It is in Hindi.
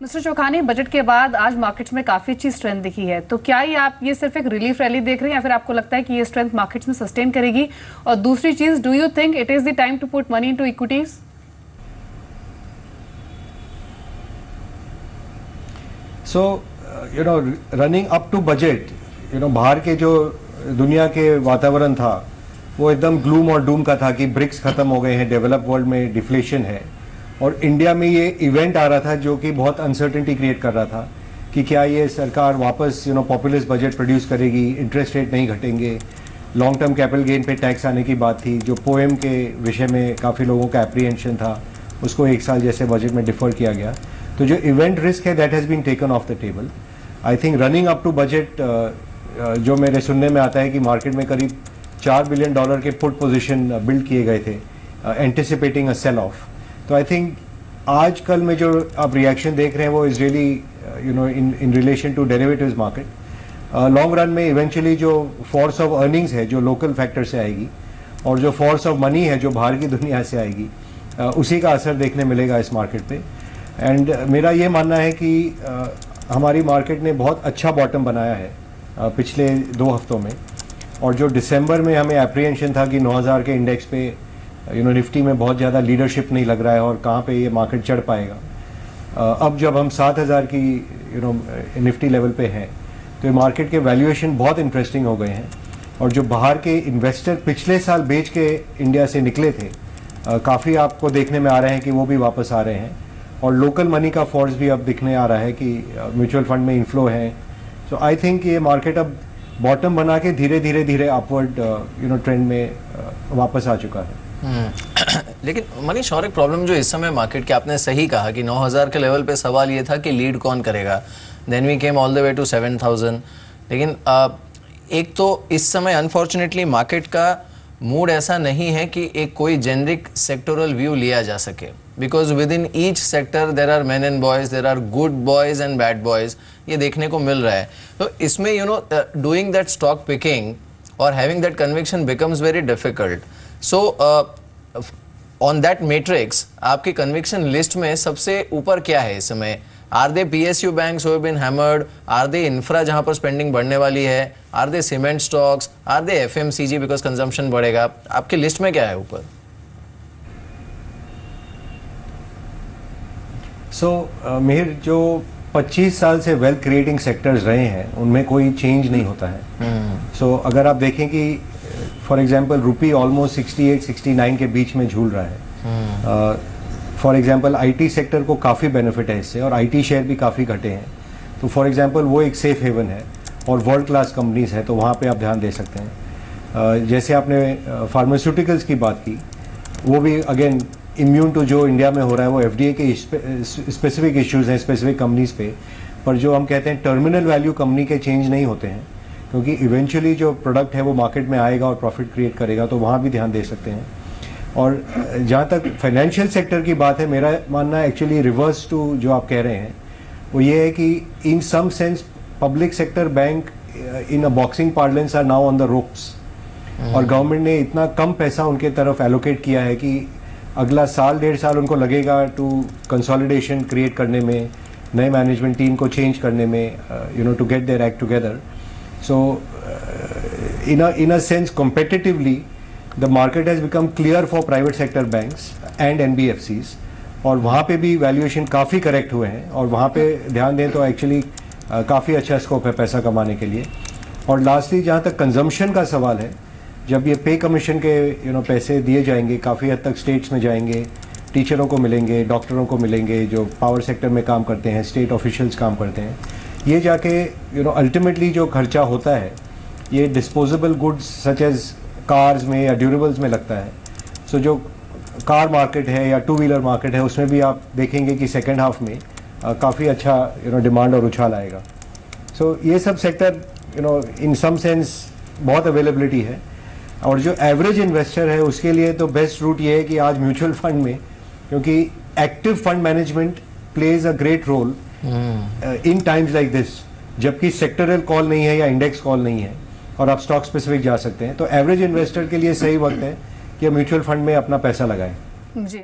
मिस्टर चौखानी, बजट के बाद आज मार्केट्स में काफी अच्छी स्ट्रेंथ दिखी है, तो क्या ये सिर्फ एक रिलीफ रैली देख रहे हैं या फिर आपको लगता है कि ये स्ट्रेंथ मार्केट्स में सस्टेन करेगी? और दूसरी चीज, do you think it is the time to put money into equities? So running up to budget, बाहर के जो दुनिया के वातावरण था वो एकदम ग्लूम और डूम का था कि ब्रिक्स खत्म हो गए हैं, डेवलप वर्ल्ड में डिफ्लेशन है, और इंडिया में ये इवेंट आ रहा था जो कि बहुत अनसर्टेनिटी क्रिएट कर रहा था कि क्या ये सरकार वापस पॉपुलिस्ट बजट प्रोड्यूस करेगी, इंटरेस्ट रेट नहीं घटेंगे, लॉन्ग टर्म कैपिटल गेन पे टैक्स आने की बात थी, जो पोएम के विषय में काफ़ी लोगों का एप्रीहेंशन था, उसको एक साल जैसे बजट में डिफर किया गया। तो जो इवेंट रिस्क है that has been taken off the table. I think running up to budget जो मेरे सुनने में आता है कि मार्केट में करीब $4 बिलियन के पुट पोजीशन बिल्ड किए गए थे एंटिसिपेटिंग अ सेल ऑफ। तो आई थिंक आजकल में जो आप रिएक्शन देख रहे हैं वो is really in relation to derivatives market. Long run में इवेंचुअली जो फोर्स ऑफ अर्निंग्स है जो लोकल फैक्टर से आएगी और जो फोर्स ऑफ मनी है जो बाहर की दुनिया से आएगी, उसी का असर देखने मिलेगा इस मार्केट पे। एंड मेरा ये मानना है कि हमारी मार्केट ने बहुत अच्छा बॉटम बनाया है पिछले 2 हफ्तों में, और जो दिसंबर में हमें एप्रीहेंशन था कि 9000 के इंडेक्स पे निफ्टी में बहुत ज़्यादा लीडरशिप नहीं लग रहा है और कहाँ पे ये मार्केट चढ़ पाएगा, अब जब हम 7000 की निफ्टी लेवल पे हैं तो ये मार्केट के वैल्यूएशन बहुत इंटरेस्टिंग हो गए हैं, और जो बाहर के इन्वेस्टर पिछले साल बेच के इंडिया से निकले थे काफ़ी आपको देखने में आ रहे हैं कि वो भी वापस आ रहे हैं, और लोकल मनी का फोर्स भी अब दिखने आ रहा है कि म्यूचुअल फंड में इन्फ्लो है। सो आई थिंक ये मार्केट अब बॉटम बना के धीरे धीरे अपवर्ड ट्रेंड में वापस आ चुका है। लेकिन मनीष, और एक प्रॉब्लम जो इस समय मार्केट के, आपने सही कहा कि 9000 के लेवल पे सवाल ये था कि लीड कौन करेगा, then we came all the way to 7000। लेकिन एक तो इस समय अनफॉर्चुनेटली मार्केट का मूड ऐसा नहीं है कि एक कोई जेनरिक सेक्टोरल व्यू लिया जा सके, because within each sector there are men and boys, there are good boys and bad boys, ये देखने को मिल रहा है। तो इसमें डूइंग दैट स्टॉक पिकिंग और having that conviction becomes very difficult. So on that matrix आपकी कन्विक्शन लिस्ट में सबसे ऊपर क्या है इस समय? Are they PSU banks who have been hammered, are they infra जहां पर स्पेंडिंग बढ़ने वाली है, are they cement stocks, are they FMCG because consumption बढ़ेगा? आपकी लिस्ट में क्या है ऊपर? मिहिर, जो 25 साल से वेल्थ क्रिएटिंग सेक्टर्स रहे हैं उनमें कोई चेंज नहीं होता है। अगर आप देखें कि फॉर एग्जांपल रुपी ऑलमोस्ट 68-69 के बीच में झूल रहा है। फॉर एग्जांपल IT सेक्टर को काफ़ी बेनिफिट है इससे, और IT शेयर भी काफ़ी घटे हैं। तो फॉर एग्जांपल वो एक सेफ हेवन है और वर्ल्ड क्लास कंपनीज है, तो वहाँ पे आप ध्यान दे सकते हैं। जैसे आपने फार्मास्यूटिकल्स की बात की, वो भी अगेन इम्यून टू जो इंडिया में हो रहा है, वो FDA के स्पेसिफिक इश्यूज़ हैं स्पेसिफिक कंपनीज पे, पर जो हम कहते हैं टर्मिनल वैल्यू कंपनी के चेंज नहीं होते हैं, क्योंकि इवेंचुअली जो प्रोडक्ट है वो मार्केट में आएगा और प्रॉफिट क्रिएट करेगा, तो वहाँ भी ध्यान दे सकते हैं। और जहाँ तक फाइनेंशियल सेक्टर की बात है, मेरा मानना एक्चुअली रिवर्स टू जो आप कह रहे हैं वो ये है कि in some sense public sector bank in a boxing parlance are now on the ropes, और गवर्नमेंट ने इतना कम पैसा उनके तरफ एलोकेट किया है कि अगला साल 1.5 साल उनको लगेगा टू कंसोलिडेशन क्रिएट करने में, नए मैनेजमेंट टीम को चेंज करने में, to get their act together. So, in a sense, competitively, the market has become clear for private sector banks and NBFCs, और वहाँ पे भी वैल्यूएशन काफ़ी करेक्ट हुए हैं, और वहाँ पे ध्यान दें तो एक्चुअली काफ़ी अच्छा स्कोप है पैसा कमाने के लिए। और लास्टली जहाँ तक कंजम्पशन का सवाल है, जब ये पे कमीशन के पैसे दिए जाएंगे, काफ़ी हद तक स्टेट्स में जाएंगे, टीचरों को मिलेंगे, डॉक्टरों को मिलेंगे, जो पावर सेक्टर में काम करते हैं, स्टेट ऑफिशियल्स काम करते हैं, ये जाके अल्टीमेटली जो खर्चा होता है ये disposable goods such as cars में या ड्यूरेबल्स में लगता है। सो जो कार मार्केट है या 2 व्हीलर मार्केट है, उसमें भी आप देखेंगे कि सेकेंड हाफ में काफ़ी अच्छा डिमांड और उछाल आएगा। सो ये सब सेक्टर इन सम सेंस बहुत अवेलेबिलिटी है, और जो एवरेज इन्वेस्टर है उसके लिए तो बेस्ट रूट ये है कि आज म्यूचुअल फंड में, क्योंकि active fund management plays a great role in times like this, जबकि सेक्टरल कॉल नहीं है या इंडेक्स कॉल नहीं है और आप स्टॉक स्पेसिफिक जा सकते हैं। तो एवरेज इन्वेस्टर के लिए सही वक्त है कि म्यूचुअल फंड में अपना पैसा लगाएं। जी।